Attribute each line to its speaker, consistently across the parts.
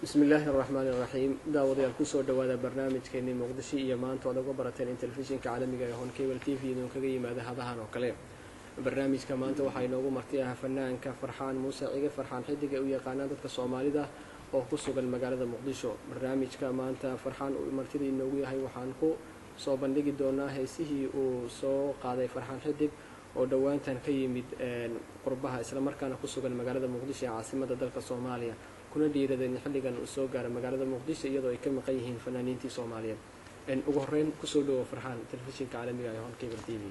Speaker 1: بسم الله الرحمن الرحيم داوديال كسو دوادا برنامجكeenii muqdisho iyo maanta wada uga barateen in telefishinka caalamiga ee Cable TV inuu kaga yimaado hadahan oo kale barnaamijka maanta waxa inoogu martiyaha fanaanka Farxaan Muuse Cige Farxaan xidiga u yaqaan dadka Soomaalida oo ku sugan magaalada Muqdisho barnaamijka maanta Farxaan uu martida inoogu yahay waxaan ku soo bandhigi doonaa heesihii uu soo qaaday Farxaan xidig oo dhawaantan ka yimid qurbaha isla markaana ku sugan magaalada Muqdisho ee caasimadda dalka Soomaaliya kuna dhiiradeen xilligan uu soo gaaray magaalada Muqdisho iyadoo ay ka maqan yihiin fanaaniintii Soomaaliyeed ugu horeyn ku soo dhawo Farxaan telefishinka caalamiga ah ee Cable TV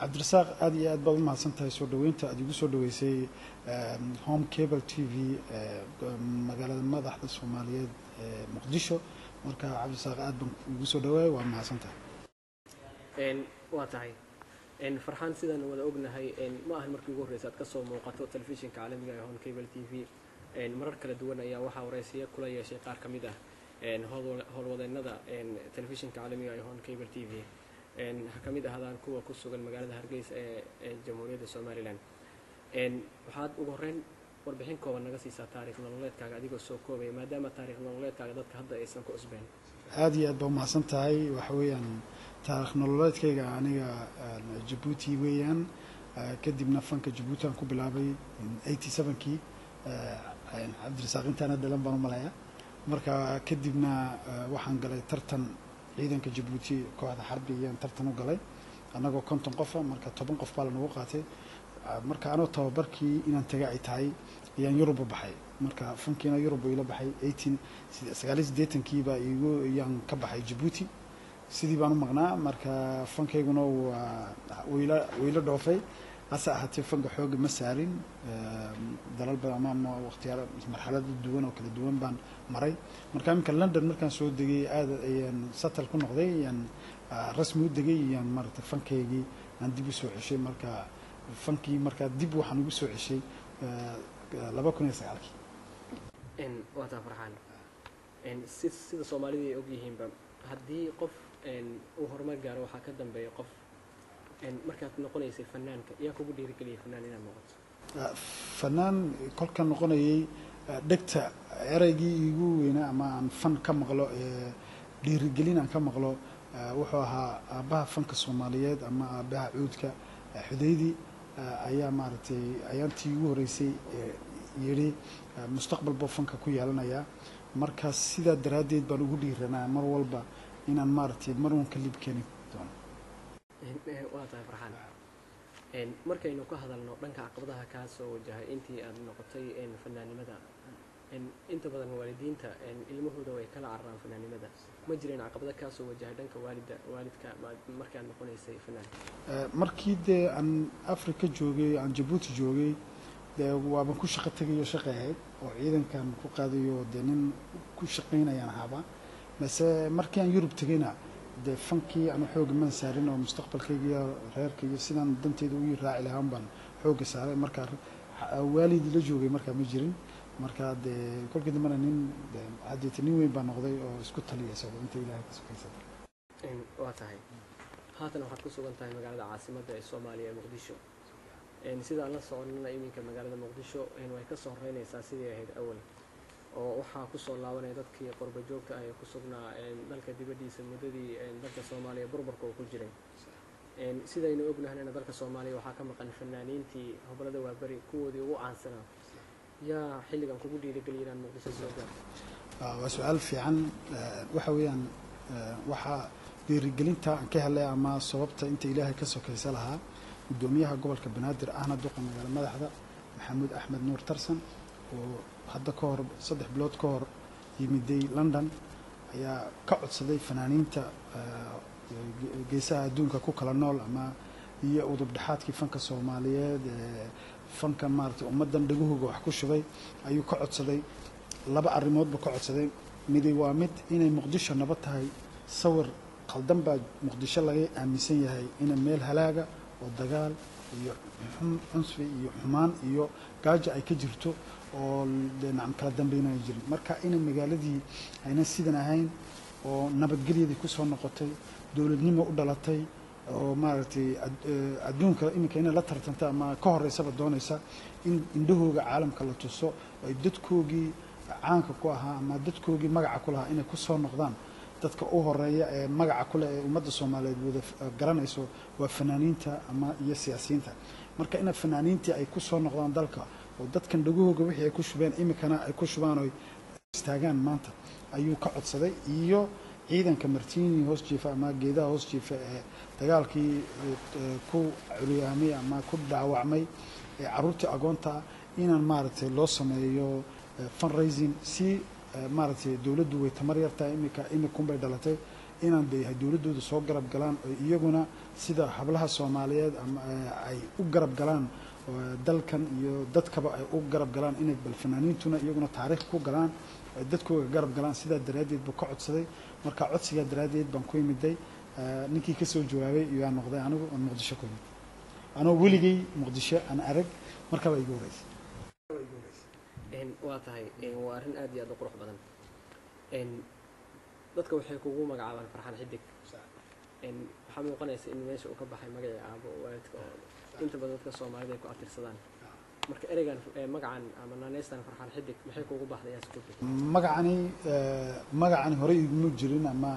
Speaker 2: Cabdirasaaq aad iyo aad baad u mahadsantahay soo dhaweynta aad igu soo dhaweysay Home Cable TV magaalada madaxda Soomaaliyeed Muqdisho marka Cabdirasaaq aad baan ugu soo dhawaay waa mahadsantahay
Speaker 1: waa tahay Farxaan sidaan wada ognahay ma ahan markii ugu horeysay aad ka soo muuqato telefishinka caalamiga ah ee Cable TV marar kala duwan ayaa waxa wareysiyo kula yeeshay qaar kamid ah howlwadeennada telefishinka caalamiga ah ee Cable TV kamid ahaadaan kuwa ku sugan magaalada Hargeysa ee Jamhuuriyadda Soomaaliland waxaad ugu horeyn warbixin kooban naga siisaa taariikh nololeedkaaga adigoo soo koobay maadaama taariikh nololeedkaaga dadka hadda aysan ku cusbeen
Speaker 2: aad iyo aad baan mahadsantahay waxa weeyaan taariikh nololeedkayga aniga Djibouti weeyaan kadibna fanka Djibouti aan ku bilaabay 87kii Cabdirasaaq intaana dhalan baan u malayaa marka kadibna waxaan galay tartan ciidanka Djibouti kooxda xarbiyeen tartan u galay anagoo 50 qof marka 10 qof baa la nagu qaatay marka anoo tababarkii inaan taga ay tahay ayaan Yurub u baxay marka fankiina Yurub ila baxay 89kii baa igu yaan ka baxay Djibouti sidii baan u maqnaa marka fankayguna wayla dhoofay hasa ahaatee fanka xoog ma saarin dalal badan ama waqtiyaal marxalad duwan oo kala duwan baan maray marka iminka London markaan soo degay aad ayaan satal ku noqday ayaan rasmi u degay ayaan marta fankaygii aan dib u soo ceshay marka fankii marka dib waxaan ugu soo ceshay 2009kii
Speaker 1: waa taa Farxaan sida Soomaalida ay og yihiinba haddii qof uu horumar gaaro waxaa ka dambeeya qof markaad noqonaysay fanaanka yaa kugu dhiirigeliyay fanaan inaad noqoto
Speaker 2: fanaan kolka noqonayay dhegta eraygii igu weynaa ama aan fan ka maqlo dhiirigelin aan ka maqlo wuxuu ahaa aabaha fanka Soomaaliyeed ama aabaha cuudka Xudaydi ayaa maartay ayaantii ugu horeysay yiri mustaqbal boo fanka ku yeelanaya marka sida daraadeed baan ugu dhiiranaa mar walba inaan maartay marwan ka libkeeni doono
Speaker 1: waa tahay Farxaan markaynu ka hadalno dhanka caqabadaha ka soo wajahay intii aad noqotay fanaanimada inta badan waalidiinta ilmahooda way kala cararaan fanaanimada ma jireen caqabado ka soo wajahay dhanka waalidka markii aad noqonaysay fanaan
Speaker 2: markii aan Afrika joogay aan Djibouti joogay waan ku shaqo tagayo shaqeeyay oo ciidankan ku qaadayo nin ku shaqeynayaan haba base markii aan Yurub tagayna fankii aan xoog ma saarin oo mustaqbalkayga reerkayga sidaan danteeda u raaci lahaan baan xoog saaray marka waalid la joogay marka ma jirin marka kolkii dambana nin hadii weyn baan noqday oo isku taliyay inta Ilaahay ka sokaysa
Speaker 1: waa tahay haatan waxaad ku sugan tahay magaalada caasimadda ee Soomaaliya ee Muqdisho sida aan la soconana iminka magaalada Muqdisho way ka soo horeynaysaa sidii ahayd awal oo waxaa ku soo laabanay dadkii qurba joogta ah ee ku sugnaa dalka dibadiisa muddadii dalka Soomaaliya burburka uu ku jiray sidaynu ognahay dalka Soomaaliya waxaa ka maqan fanaaniintii hobalada waa bari kuwoodii ugu caansanaa yaa xilligan kugu dhiirigeliyay inaan Muqdisho soo gaarto
Speaker 2: waa su'aal fiican waxa weeyaan waxa dhiirigelinta aan ka helay ama sababta inta Ilaahay ka sokaysa lahaa gudoomiyaha gobolka Banaadir ahna duqa magaalada madaxda Maxamuud Axmed Nuur Tarsan oo hadda ka hor 3 bilood ka hor yimiday London ayaa ka codsaday fanaaniinta geesaha adduunka ku kala nool ama iyo udub dhexaadkii fanka Soomaaliyeed fanka maartay ummadan dhagahooga wax ku shubay ayuu ka codsaday laba arrimoodba ka codsaday mid waa mid inay Muqdisho nabad tahay sawir qaldan baa Muqdisho laga aaminsan yahay in meel halaaga oo dagaal iyo cunfi iyo xumaan iyo gaajo ay ka jirto oo dhinacaan kala dambeynay jirin marka in magaaladii ayna sidan ahayn oo nabadgelyadii ku soo noqotay dawladnimo u dhalatay oo maartay adduunka iminka in la tartanta ama ka horeysaba doonaysa in indhahooga caalamka la tuso ay dadkoogii caanka ku ahaa ama dadkoogii magaca ku lahaa inay ku soo noqdaan dadka u horeeya ee magaca ku leh ee ummadda Soomaaliyeed wada garanayso waa fanaaniinta ama iyo siyaasiyiinta marka in fanaaniintii ay ku soo noqdaan dalka oo dadkan dhagahooga wixii ay ku shubeen iminkana ay ku shubaan oo istaagaan maanta ayuu ka codsaday iyo ciidanka Martiini hoos jiifa ama geedaha hoos jiifa ee dagaalkii ku culiyaamay ama ku dhaawacmay ee caruurtii agoonta inaan maartay loo sameeyo fundraising si maartay dawladdu way tamar yartaa imikun bay dhalatay inaan bay dawladooda soo garab galaan oo iyaguna sida hablaha Soomaaliyeed ama ay u garab galaan dalkan iyo dadkaba ay u garab galaan inay bal fanaaniintuna iyaguna taariikh ku galaan dadkooda garab galaan sida daraadeed buu ka codsaday marka codsiga daraadeed baan ku yimiday ninkii ka soo jawaabay iyo aan noqday anigu oo Muqdisho ku yimid anoo weligay Muqdisho aan arag marka way igu horeysay
Speaker 1: waa tahay waa arrin aad iyo aad u qurux badan dadka waxay kugu magacaabaan Farxaan Xidig waxaa muuqanaysa in meesha uu ka baxay magacii aabo waalidka oo inta badan dadka Soomaalida ay ku atirsadaan marka ereygan magacan ama naanaystan Farxaan Xidig maxay kugu baxday isku magacani hore iguma jirin ama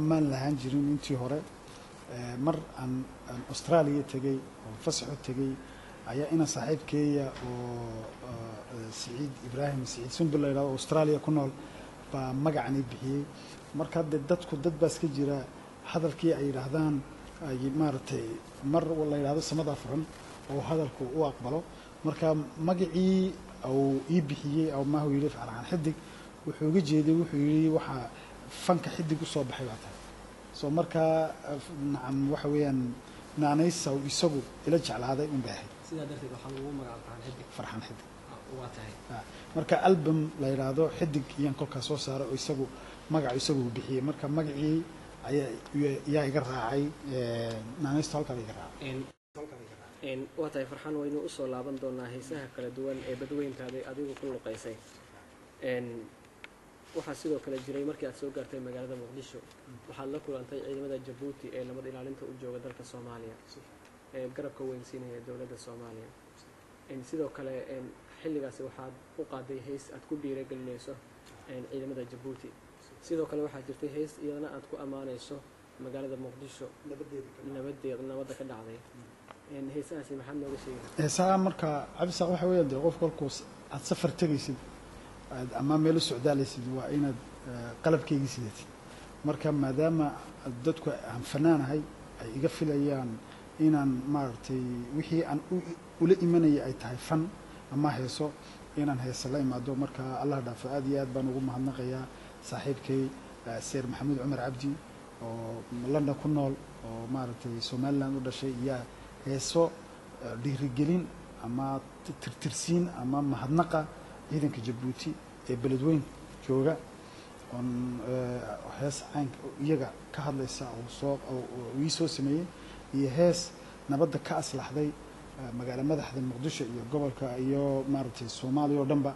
Speaker 1: maan lahaan jirin intii hore mar aan Australia tagay oo fasaxo tagay ayaa ina saaxiibkeeya oo Saciid Ibrahim Saciid Sumbul oo Australia ku nool ba magacani bixiyay marka dadku dad baas ka jira hadalkii ay yiraahdaan ay maartay mar wala yiraahdo samada furan oo hadalku u aqbalo marka magacii oo ii bixiyay oo ma uu yiri Farxaan Xidig wuxuu uga jeeday wuxuu yiri waxa fanka xidig u soo baxay waata soo marka nacam waxa weeyaan naanaysa isagu ila jeclaaday un baahay sida darteed waxa lagu magacaabaa
Speaker 2: Farxaan Xidig
Speaker 1: waa tahay
Speaker 2: marka album la yiraahdo Xidig iyaan kolka soo saaray oo isagu magac isagu bixiyay marka magacii ayaa iga raacay naanaysta halka iga raacay
Speaker 1: waa tahay Farxaan waynu u soo laaban doonaa heesaha kala duwan ee badweyntaada adigu ku luqaysay waxaa sidoo kale jiray markii aad soo gaartay magaalada Muqdisho waxaad la kulantay ciidamada Djibouti ee nabad ilaalinta u jooga dalka Soomaaliya ee garabka weynsiinaya dawladda Soomaaliya sidoo kale xilligaas waxaad u qaaday hees aad ku dhiirigelinayso ciidamada Djibouti sidoo kale waxaa jirtay hees iyadana aad ku amaanayso magaalada Muqdisho nabadda ka dhacday heesahaasi maxaad nooga sheegay
Speaker 2: heesaha marka cabisa waxa weeyaan qof kolku aad safar tagaysid ama meel socdaalaysid waa inaad qalabkayga sidatid marka maadaama dadku aan fanaanahay ay iga filayaan inaan maartay wixii aan ula imanay ay tahay fan ama heeso inaan heeso la imaado marka Allah dhaafo aad iyo aad baan ugu mahadnaqayaa saaxiibkay Seer Maxamed Umar Cabdi oo London ku nool oo maartay Soomaaliland u dhashay iyo heeso dhiirigelin ama tirtirsiin ama mahadnaqa ciidanka Djibouti ee beledweyn jooga on hees caanka iyaga ka hadlaysa oo ii soo sameeyay iyo hees nabadda ka aslaxday magaalada madaxda Muqdisho iyo gobolka iyo maartay Soomaaliya oo dhanba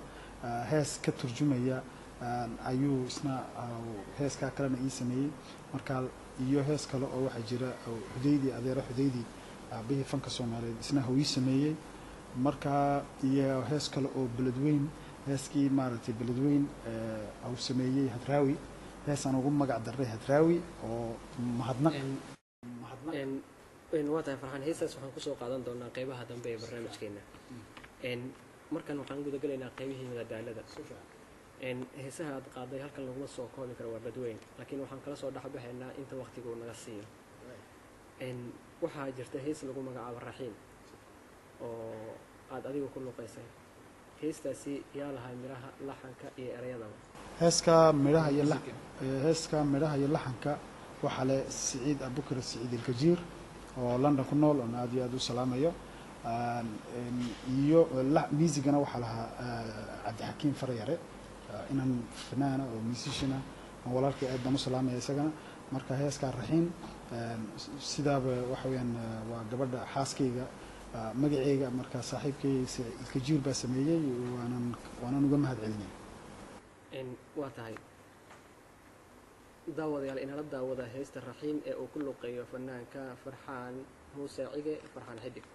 Speaker 2: hees ka turjumaya ayuu isna heeska kalena ii sameeyay marka iyo hees kale oo waxa jira Xudeydi adeero Xudeydi bixi fanka Soomaaliyeed isna uu ii sameeyay marka iyo hees kale oo beledweyn heeskii maartay beledweyn uu sameeyay Hadraawi heesan ugu magac daray Hadraawi oo mahadnaq
Speaker 1: waa tahay Farxaan heesaas waxaan ku soo qaadan doonaa qaybaha dambe ee barnaamijkeena markan waxaan guda galaynaa qaybihii madadaalada heesaha aad qaaday halkan laguma soo koobi karo waa badweyn laakiin waxaan kala soo dhaxbaxaynaa inta waqtigu naga siiyo waxaa jirta hees lagu magacaabo Raxiim oo aad adigu ku luqaysay heestaasi yaa lahaa miraha laxanka iyo erayadaba
Speaker 2: heeska miraha iyo laxanka waxa leh Saciid Abubakar Saciid Alkajiir oo London ku nool oo aad iyo aad u salaamayo iyo miisigana waxa lahaa Cabdixakiin Faryare inaan fanaana oo musician ah walaalkay aad baan u salaamay isagana marka heeska raxiin sidaaba waxa weeyaan waa gabadha xaaskayga magacayga marka saaxiibkayga ilka jiir baa sameeyay waanan uga mahad celinay
Speaker 1: waa tahay daawadayaal inala daawada heesta raxiin ee uu ku luqeeyo fanaanka Farxaan Muuse Cige Farxaan Xidig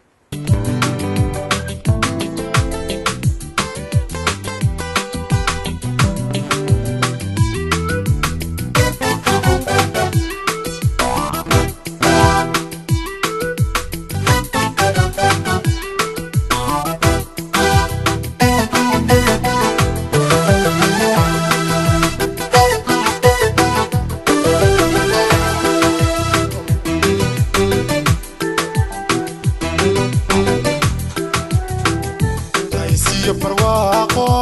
Speaker 3: barwaaqo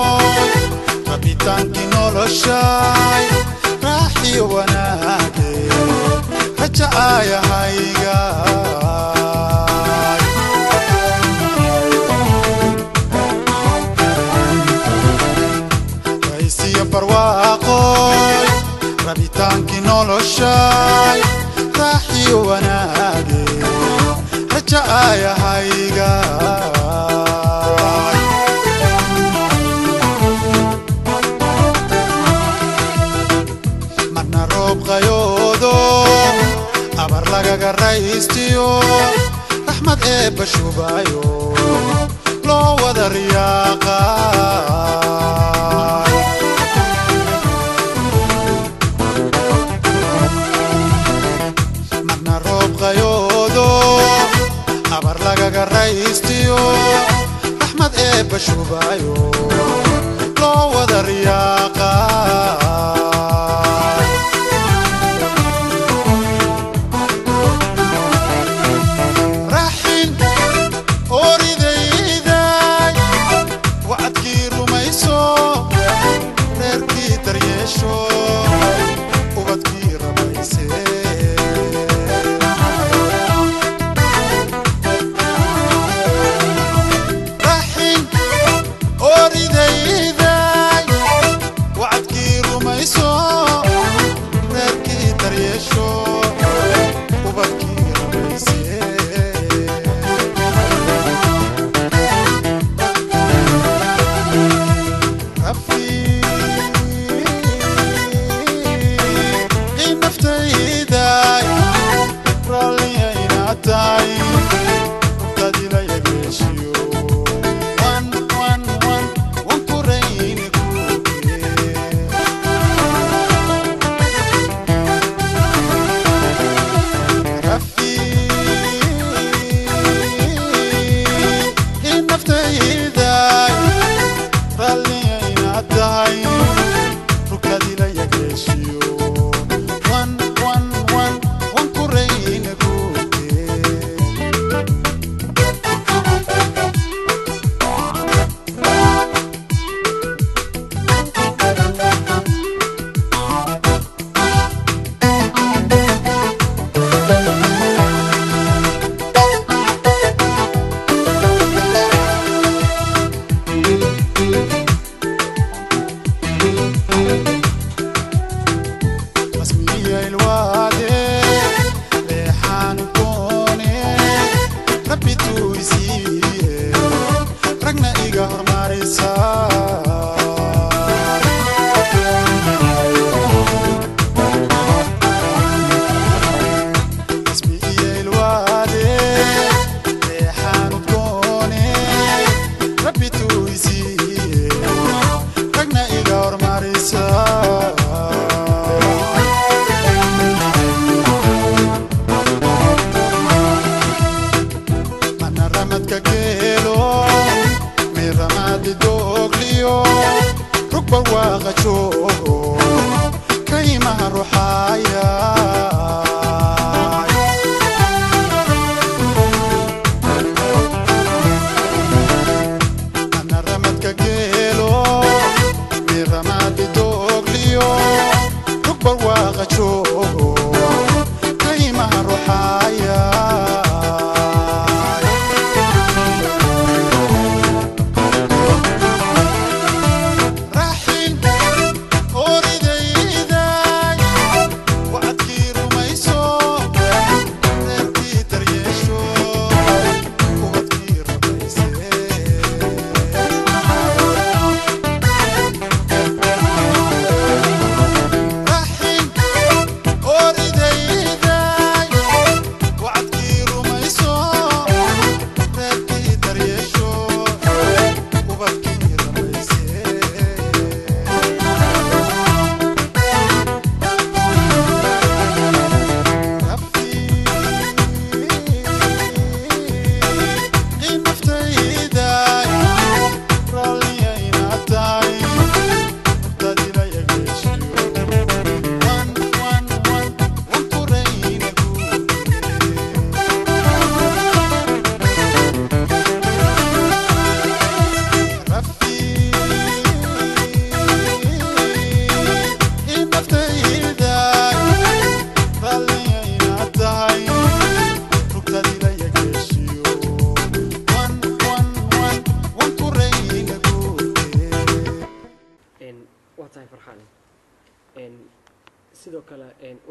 Speaker 3: kaymaha ruxaya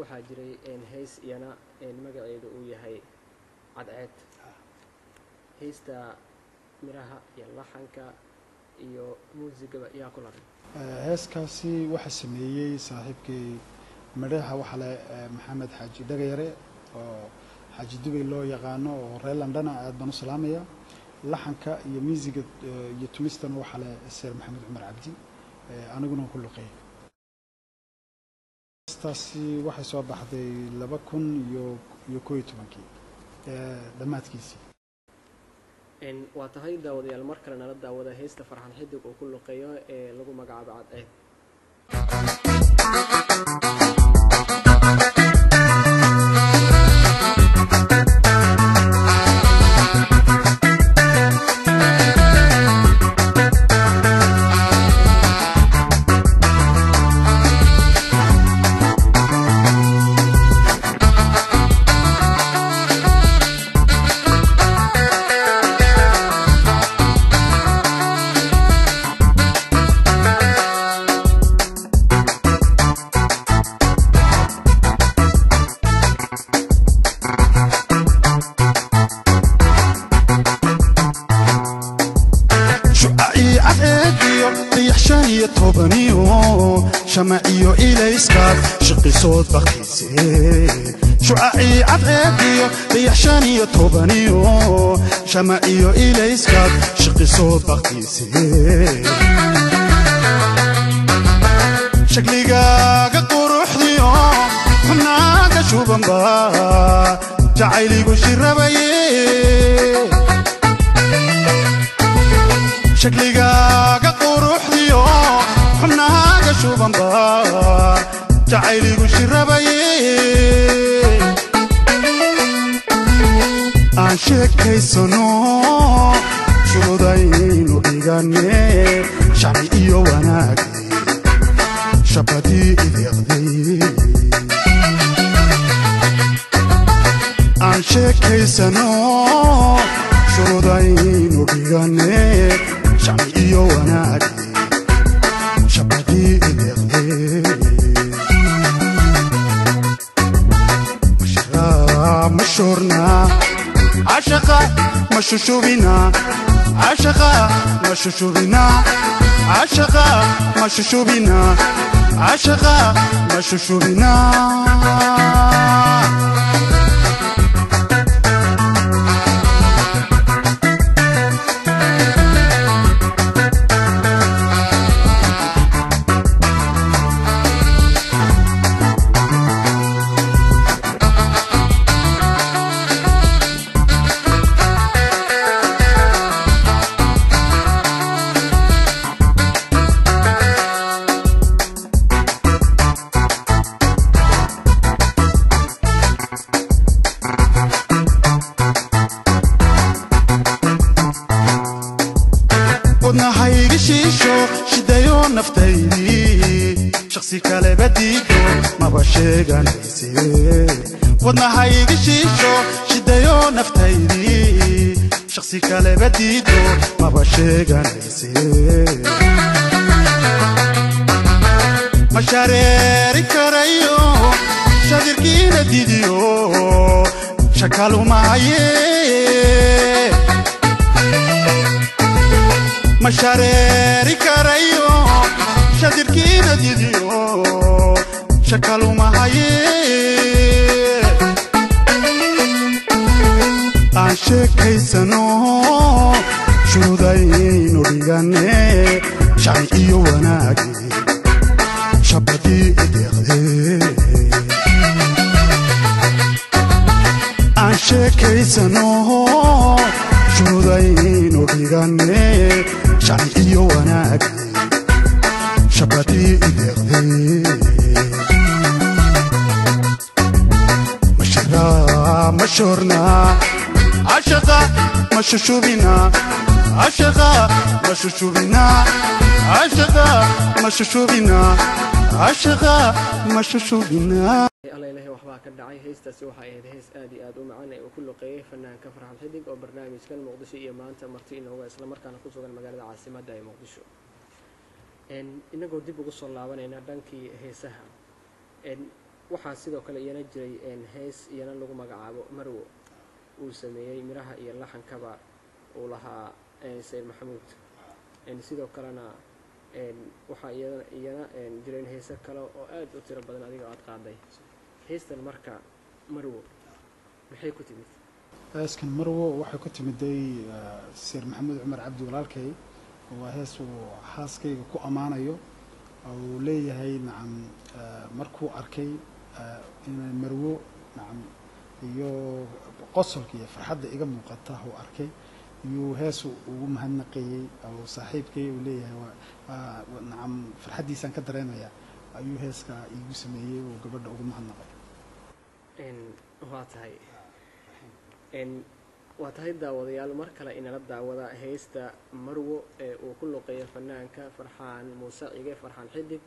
Speaker 1: waxaa jiray heys iyana magaceedu uu yahay cadceed heysta miraha iyo laxanka iyo muusigaba yaa ku laran
Speaker 2: heeskaasi waxa sameeyay saaxiibkay madaxa waxa la maxamed xaaji dhagayare oo xaaji dubay loo yaqaano oo reer London aad baan u salaamaya laxanka iyo muusiga iyo tumistan waxa la Sir Maxamed Umar Cabdi aniguna ku luqay taasi waxay soo baxday 2011 dhamaadkiisii
Speaker 1: waa tahay daawadayaal mar kale nala daawada heesta Farxan Xidig oo ku luqeeyo ee lagu magacaabo cadceed
Speaker 3: شمعيو إليسكار شقي صوت بخيسي شعاعي عدعيو ريحشانيو توبانيو شمعيو إليسكار شقي صوت بخيسي شكلي قاقا قروح ديو حناقا شوبان با جعيلي قوشي الربايي شكلي قاقا قروح ديو حناقا شوبان با جعيلي قوشي الربايي عاشقكي سنو شوداينو إيغاني شعبي إيو وناكي شبادي إذيغدي عاشقكي سنو شوداينو إيغاني شعبي إيو وناكي شبادي إذيغدي مشورنا عشقا مشوشوبنا عشقا مشوشوبنا عشقا مشوشوبنا عشقا مشوشوبنا ودنا هايغي شيشو شدايو نفتايدي شخصي كالي بديدو ما باشيغانيسي مشاريري كرايو شاديركينا ديديو شكالو معايي مشاريري كرايو شاديركينا ديديو شكالو معايي عاشقكي سنو شوداينو إيغاني شعبي إيو وناكي شبادي إديغدي عاشقكي سنو شوداينو إيغاني شعبي إيو وناكي شبادي إديغدي مشورنا عشقا مشوشوبنا عشقا مشوشوبنا عشقا مشوشوبنا عشقا مشوشوبنا
Speaker 1: الله إلهي وحبا كدعي هيستاسي وحا ايد هيس آدي آدو معانا وكل قيه فنان كفرحان حدق او برنامج كان مقدشو إيا مانتا مرتين هو إسلام مركانا كسوغا المقالة عاصمة داي مقدشو إنagoo dib ugu soo laabanayna dhankii heesaha waxaa sidoo kale iyana jiray hees iyana lagu magacaabo marwo uu sameeyey miraha iyo laxankaba uu lahaa sayid maxamuud sidoo kalena waxaa iyana jireen heese kale oo aad u tiro badan adiga aad qaaday heestan marka marwo maxay ku timid
Speaker 2: heeskan marwo waxay ku timiday sayid maxamuud cumar cabdi walaalkay waa hees uu xaaskayga ku ammaanayo uu leeyahay nacam markuu arkay inay marwo nacam iyo qosolka iyo farxadda iga muuqata uu arkay iyuu hees ugu mahadnaqayey oo saaxiibkay uu leeyahay nacam farxaddiisaan ka dareemaya ayuu heeska iigu sameeyey oo gabadha ugu mahadnaqay
Speaker 1: waa tahay daawadayaal mar kale inala daawada heesta marwo ee uu ku luqeeyo fanaanka farxaan muuse cige farxaan xidig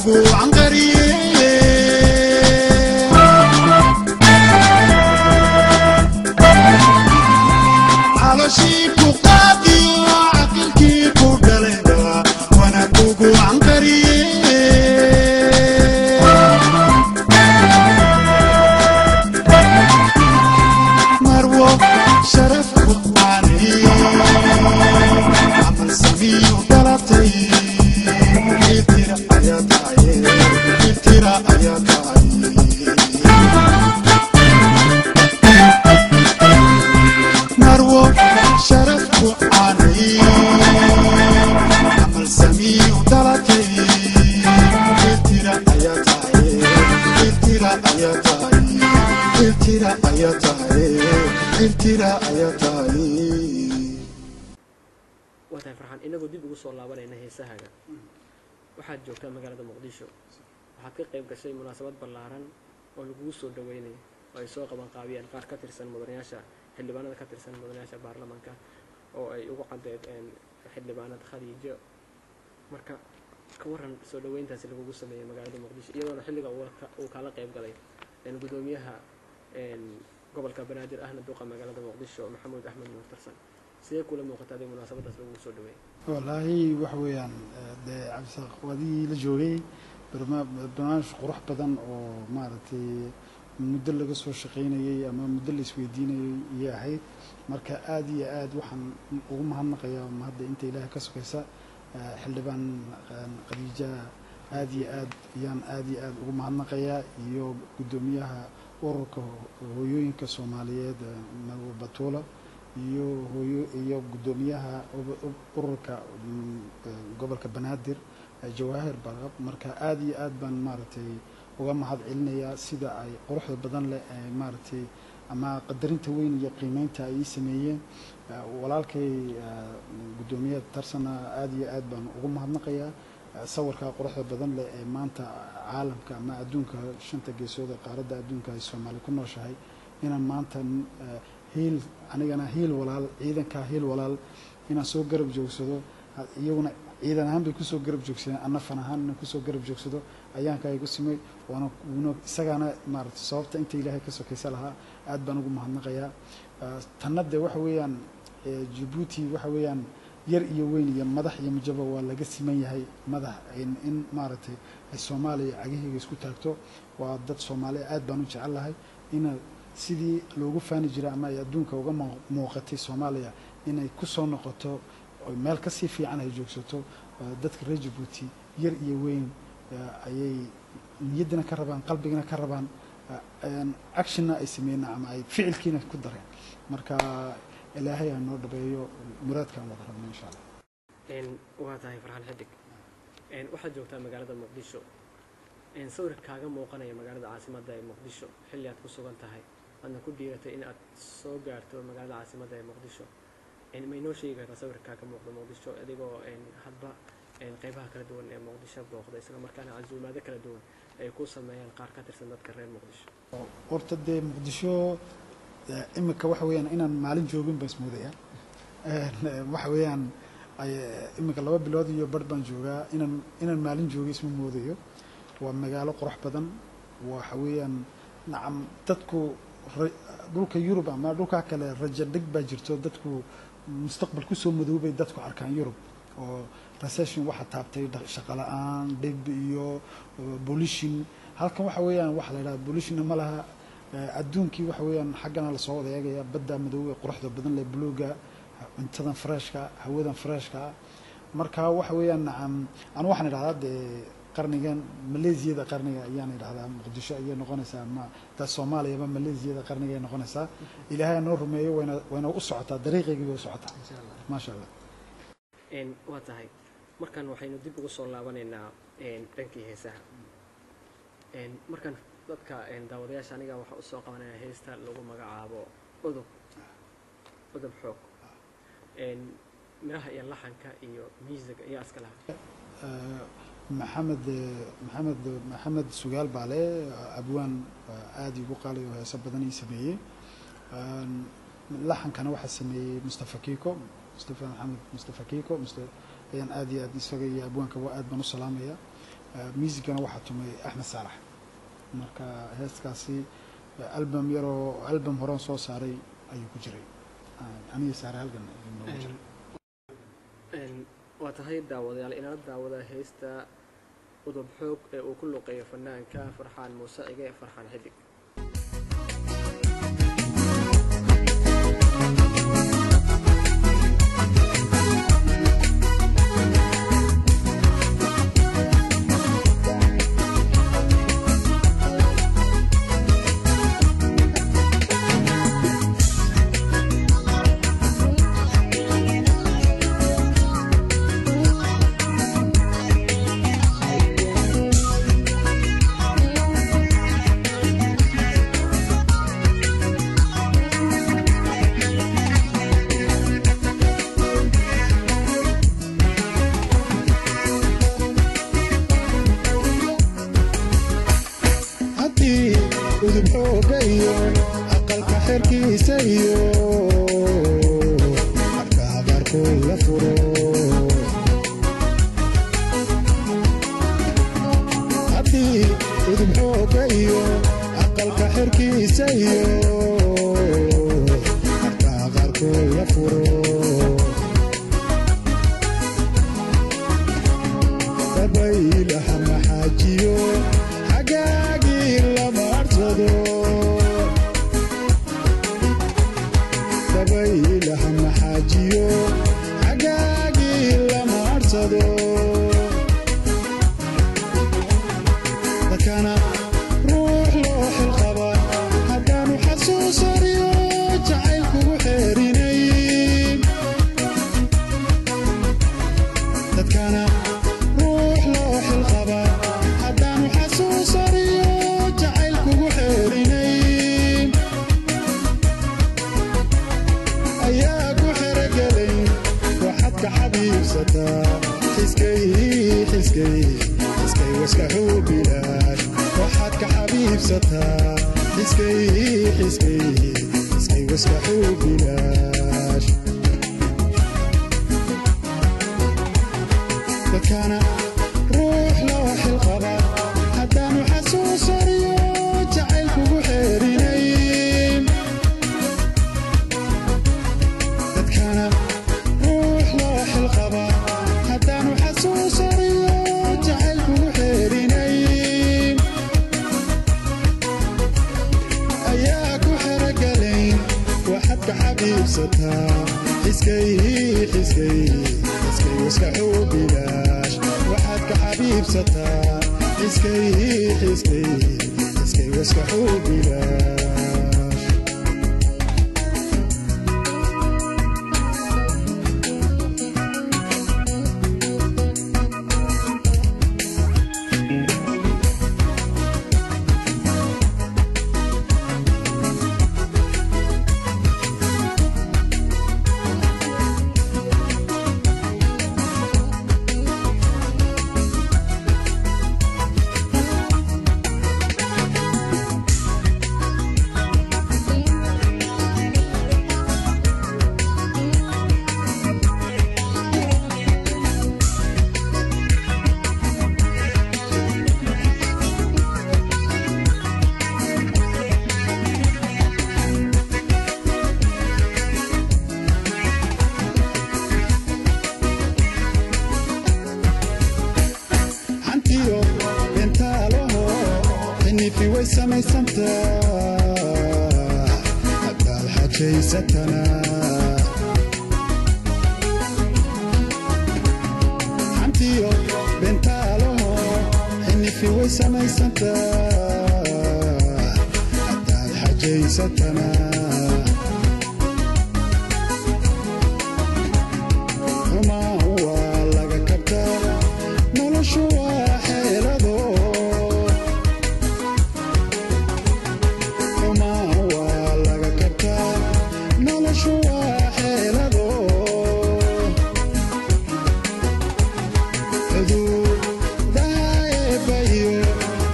Speaker 3: kugu anqariye علشي كقاضي عقلكي كدلنا وانا كوكو عنقري مروة شرف قطاني عمل سمي وقلطي الترا يا طاير الترا يا طاير مروة شرف قطاني عمل سمي وقلطي الترا يا طاير الترا يا طاير الترا يا طاير الترا يا طاير
Speaker 1: وتاي فرحان إنه دib ugu soo laabanayna heesahaga waxaad joogtaa magaalada Muqdisho waxaad ka qayb gashay munaasabad ballaaran oo lagu soo dhaweynay oo ay soo qaban qaabiyeen qaar ka tirsan mudanayaasha xildhibaanada ka tirsan mudanayaasha baarlamaanka oo ay ugu cadeeyeen xildhibaanada Khadiijo marka ka waran soo dhaweyntaas lagu sameeyay magaalada Muqdisho iyadoo xilliga uu kala qayb galay gudoomiyaha gobolka Banaadir ahna duqa magaalada Muqdisho Maxamuud Axmed Nuur Tarsan sidee kula muuqataa munaasabadaas lagu soo dhaweeyay
Speaker 2: wallaahi wax weeyaan cabdisaaq wadii la joogay barnaamij qurux badan oo maaragtay muddo laga soo shaqeynayay ama muddo la isweydiinayay iyo ahayd marka aad iyo aad waxaan ugu mahadnaqayaa hadda inta ilaahay ka sokaysa xildhibaan Khadiija aad iyo aad ugu mahadnaqayaa iyo gudoomiyaha ururka hooyooyinka Soomaaliyeed Marwo Batuula iyo gudoomiyaha ururka gobolka Banaadir Jawaahir Barqab marka aad iyo aad baan maaragtay uga mahad celinayaa sida ay quruxda badan leh maaragtay ama qadarinta weyn iyo qiimeynta ay sameeyeen walaalkay gudoomiyaha Tarsana aad iyo aad baan ugu mahadnaqayaa sawirka quruxda badan leh ee maanta caalamka ama adduunka shanta geesood ee qaaradda adduunka ay Soomaali ku nooshahay inaan maanta hiil anigana hiil walaal ciidanka hiil walaal inaan soo garab joogsado iyaguna ciidan ahaan bay ku soo garab joogsadeen anna fan ahaan ku soo garab joogsado ayaanka ay ku simay waana isagana maaragtay sababta inta ilaahay ka sokaysa lahaa aad baan ugu mahadnaqayaa tanade waxa weeyaan Djibouti waxa weeyaan yar iyo weyn iyo madax iyo mujaba waa laga siman yahay madax in maaragtay ay Soomaaliya cagahayga isku taagto waa dad Soomaali aad baan u jecelahay in sidii loogu faani jiray ama ay adduunka uga muuqatay Soomaaliya inay ku soo noqoto oo meel ka sii fiican ay joogsato dadka reer Djibouti yar iyo weyn ayay niyadna ka rabaan qalbigana ka rabaan actionna ay sameeyaan ama ay ficilkiina ku dareen marka ilaahay aan noo dhabeeyo muraadkan wada rabno insha Allah
Speaker 1: waa tahay farxan xidig waxaad joogtaa magaalada Muqdisho sawirka kaaga muuqanaya magaalada caasimadda ee Muqdisho xilli aad ku sugan tahay adna ku dhiiratay in aad soo gaarto magaalada caasimadda ee Muqdisho ma inoo sheegi kartaa sawirka kaaga muuqda Muqdisho adigoo hadba qaybaha kala duwan ee Muqdisho booqda isla markaana casuumaad kala duwan ay ku sameeyaan qaar ka tirsan dadka reer Muqdisho
Speaker 2: horta dee Muqdisho imika waxa weeyaan inaan maalin joogin baan ismoodaya waxa weeyaan imika 2 bilood iyo bar baan joogaa inaan maalin joogay isma moodayo waa magaalo qurux badan waxa weeyaan nacam dadku dhulka Yurub ama dhulka kale rajo dhig baa jirto dadku mustaqbal ku soo madoobay dadku arkaan Yurub oo recession waxa taabtay shaqo la'aan dhib iyo pollution halkan waxa weeyaan wax la yiraahdo pollution ma laha adduunkii waxa weeyaan xaggana la soo wada eegaya badda madow ee quruxda badan leh bluega cuntadan freshka hawadan freshka marka waxa weeyaan aan waxaan idhaahdaa qarnigan Malaysia qarniga ayaan idhaahdaa Muqdisho ayay noqonaysaa ma ta Soomaaliya Malaysia qarniga ay noqonaysaa ilaahay noo rumeeyo wayna u socotaa dariiqeygii u socotaa ma sha Allah
Speaker 1: waa tahay markan waxaynu dib ugu soo laabanaynaa dhankii heesaha markan dadka daawadayaasha aniga waxa u soo qabanaya heesta lagu magacaabo udub xoog miraha iyo laxanka iyo music iyo askala
Speaker 2: محمد سجال بالي أبوان عادي بقالي وهي بدني سمية لحن كان واحد سمي مصطفى كيكو محمد مصطفى كيكو يعني عادي سجى أبوان كواد بنو سلامية muusigana waxaa tumay Axmed Saalax marka heeskaasi album horan soo saaray ayuu ku jiray aniga saaray halkan
Speaker 1: waa tahay daawadayaal inala daawada heesta udub xoog ee uu ku luqeeyo fanaanka Farxaan Muuse Cige Farxaan Xidig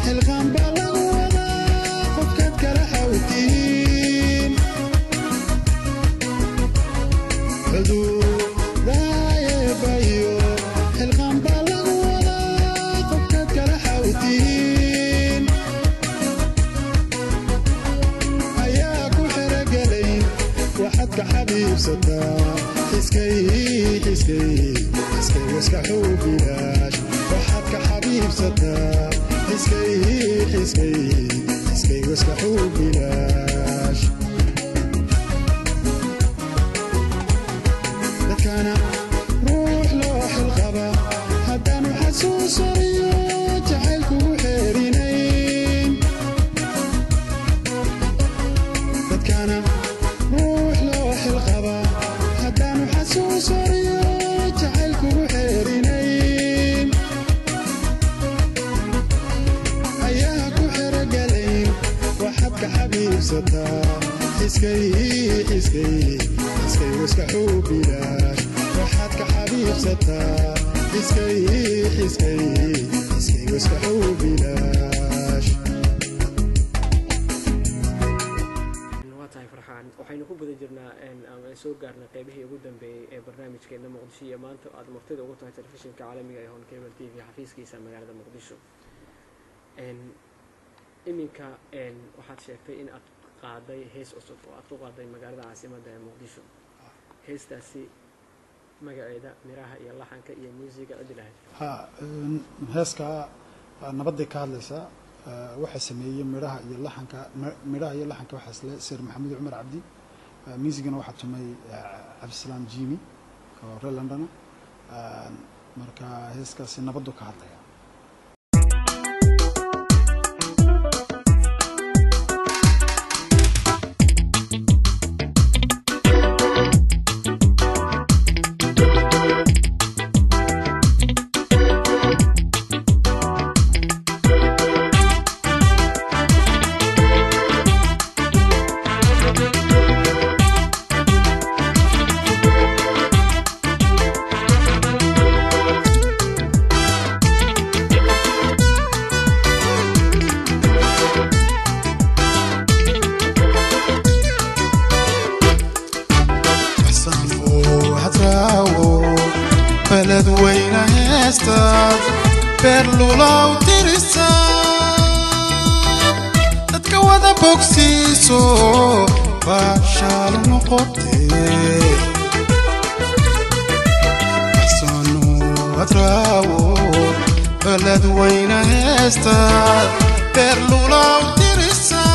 Speaker 3: حلقان بلغ وضع قفكت كرحوتين حسكي واسكحوا بلاش لكان روح لوح الغبا هدانو حسوس ريو جعلكو حيرينين لكان روح لوح الغبا هدانو حسوس ريو جعلكو حيرينين أياكو حرقلين وحبك حبيب ستا حسكي واسكحوا بلاش وحدك حبيب ستا حسكي واسكحوا بلاش
Speaker 1: واتاي فرحان waxaynu ku guda jirnaa aan soo gaarnay qaybihii ugu dambeeyay ee barnaamijkeena Muqdisho iyo maanta aad martida ugu tahay telefishinka caalamiga ee Hon Cable TV xafiiskiisa magaalada Muqdisho iminka waxaad sheegtay in aad qaaday hees cusub oo aad ku qaaday magaalada caasimadda ee Muqdisho heestaasi magaceeda miraha iyo laxanka iyo muusiga adilahay
Speaker 2: heeska nabadda ka hadlaysa waxa sameeyay miraha iyo laxanka waxa isla Sir Maxamed Umar Abdi muusigana waxa tumay Abdisalaam Jimi oo reer London marka heeskaasi nabadda ka hadlaya بلد وين هستاد برلولا وترسا تتكوى بوكسيسو باشال نقطي حسنو أتراو بلد وين هستاد برلولا وترسا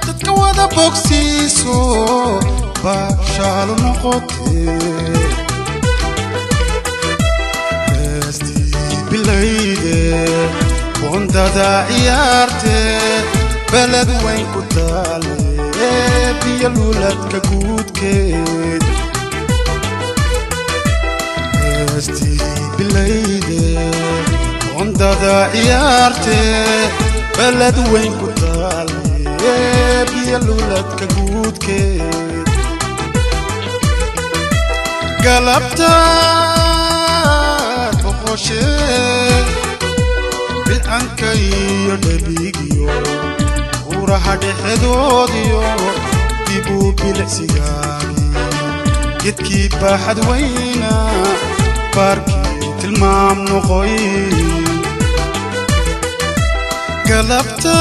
Speaker 2: تتكوى بوكسيسو باشال نقطي بليدي وندادا عيارتي بلد وين كتالي بيالولاد كقود كيد استي بليدي وندادا عيارتي بلد وين كتالي بيالولاد كقود كيد قلبتا بالعنكي يدبيقيو وراح دحدوديو ديبو بالعسياقي يدكي باحد وينا باركي تلمام نقوي قلبتا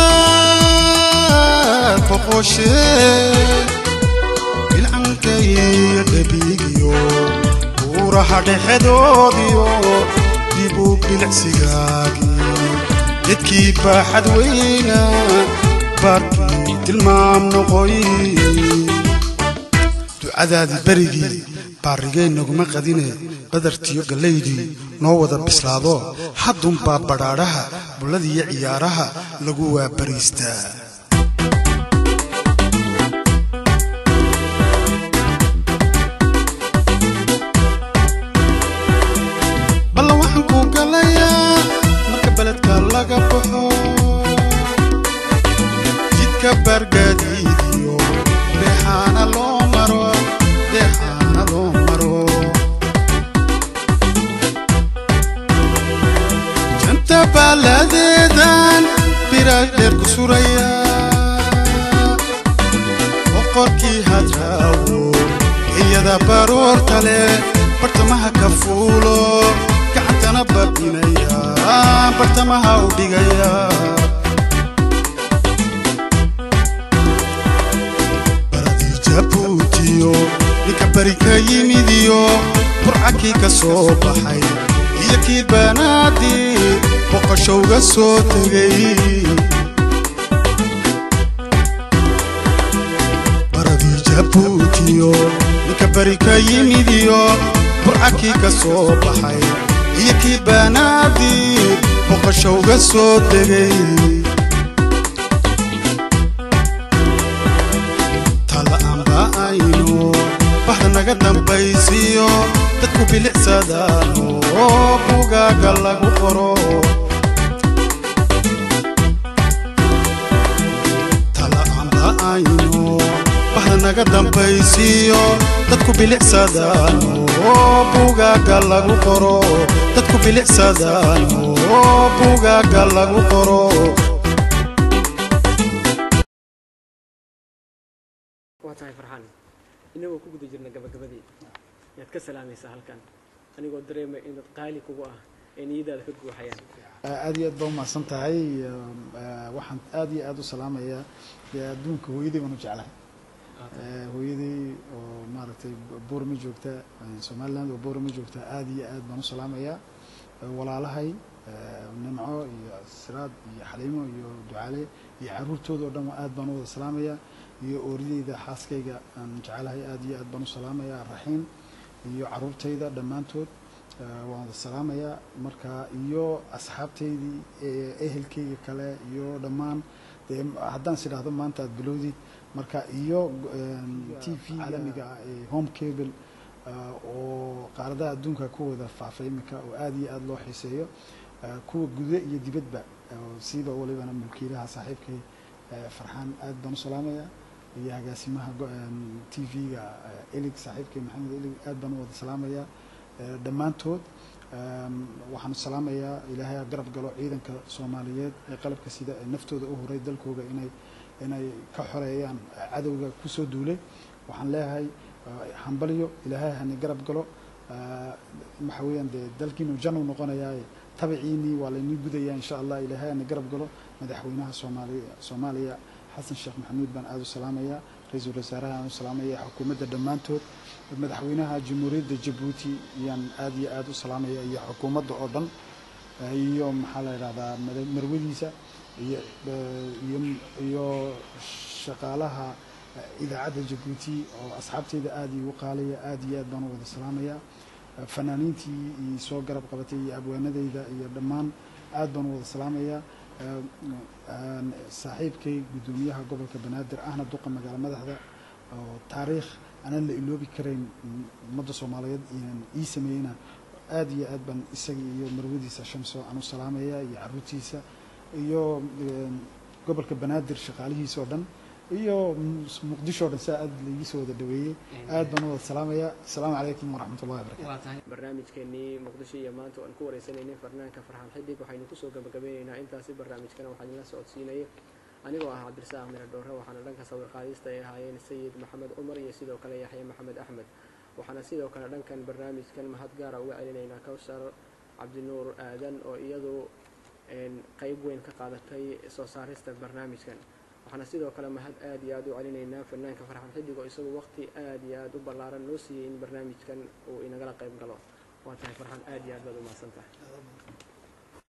Speaker 2: فقوشي بالعنكي يدبيقيو وراح دحدوديو ديبو بالعسياقي يدكي باحد وينا باركي تلمام نقوي دعادي بريقي باريقين نقوم قدينة قدرتيو قليدي نووذا بسلادو حدهم بابرارها بلدي عيارها لقوا بريستا برقديديو دحانا لو مرو جنت بلديدان برايدر كسوريا وقركي هاتراو هيدا بارور تالي برتمها كفولو كعتنا بابينيا برتمها وديغيا جابوتيو لكبريكا يميديو برعكي كصوبحي يكيد بنادي فوق
Speaker 3: boqoshowga soo tegay baradii jabuutiyo ninka bari ka yimidiyo burcakii ka soo baxay iyo kii banaadir boqoshowga soo tegay bahda naga dambaysiyo dadku bilicsadaano bugaaga lagu qoro tala'aan la'ayno bahda naga dambaysiyo dadku bilicsadaano bugaaga lagu qoro dadku bilicsadaano bugaaga lagu qoro
Speaker 1: واتاي فرحان inagoo ku guda jirna gabagabadii yaad ka salaamaysaa halkan anigoo dareemay in dad qaali kugu ah ee niyadaada ka guuxayaan
Speaker 2: aad iyo aad baa umahadsan tahay waxaan aad iyo aad u salaamayaa adduunka hooyaday baan u jeclahay hooyaday oo maaragtay boorama joogta somaliland oo boorama joogta aad iyo aad baan u salaamayaa walaalahay nimco iyo siraad iyo xaliimo iyo ducaale iyo caruurtooda oo dhan aad baan u wada salaamayaa iyo oridayda xaaskayga aan jecelahay aad iyo aad baan u salaamayaa raxiin iyo caruurtayda dhammaantood waan wada salaamayaa marka iyo asxaabtaydii ehelkayga kale iyo dhammaan haddaan is idhaahdo maanta aad bilowdid marka iyo t v caalamiga ah ee home cable oo qaaradaha adduunka ku wada faafay iminka oo aad iyo aad loo xiiseeyo kuwa guda iyo dibadba siiba walibana mulkiilaha saaxiibkay farxaan aad baan u salaamayaa iyo agaasimaha t v-ga elig saaxiibkay maxamed elig aad baan u wada salaamayaa dhammaantood waxaan salaamayaa ilaahay garab galo ciidanka soomaaliyeed ee qalabka sida ee naftooda u huray dalkooga inay ka xoreeyaan cadowga kusoo duulay waxaan leeyahay hambalyo ilaahay hani garab galo waxa weeyaan dee dalkiinu jannu noqonayaa tabiciinii waa laynii gudayaa insha allah ilaahay hani garab galo madaxweynaha soomaaliya xasan sheekh maxamuud baan aad u salaamayaa ra-iisul wasaaraha aan u salaamayaa xukuumadda dhammaantood madaxweynaha jamhuuriyadda jabuuti ayaan aad iyo aad u salaamayaa iyo xukuumadda oo dhan iyo maxaa la yidhahdaa marwadiisa iyo shaqaalaha idaacadda jabuuti oo asxaabteyda aad igu qaalaya aad iyo aad baan u wada salaamayaa fanaaniintii iyo soo garab qabatay iyo abwaanadeyda iyo dhammaan aad baan u wada salaamayaa saaxiibkay guddoomiyaha gobolka banaadir ahna duqa magaalo madaxda oo taariikh aanan la iloobi karayn ummadda soomaaliyeed inaan ii sameeyeyna aad iyo aad baan isaga iyo marwadiisa shamso aan u salaamayaa iyo caruurtiisa iyo gobolka banaadir shaqaalihiisa oo dhan iyo muqdisho oo dhan saa aad laigi soo wada dhaweeyey aad baan u wada salaamayaa asalaamu calaykum waraxmatullahi wabarakatu
Speaker 1: barnaamijkeenii muqdisho iyo maanta aan ku wareysanaynay fanaanka farxaan xidig waxaynu kusoo gabagabeynaynaa intaasi barnaamijkana waxaa idinla socodsiinayay anigoo ah cabdirasaaq mira dhoore waxaana dhanka sawir qaadista ay ahaayeen sayid maxamed cumar iyo sidoo kale yaxya maxamed axmed waxaana sidoo kale dhankan barnaamijkan mahad gaara uga celinaynaa kawsar cabdinuur aadan oo iyadu qayb weyn ka qaadatay soo saarista barnaamijkan waxaana sidoo kale mahad aad iyo aad u celinaynaa fanaanka farxaan xidig oo isagu waqti aad iyo aad u ballaaran noo siiyey in barnaamijkan uu inagala qayb galo waa tahay farxaan aad iyo aad baad u mahadsan tahay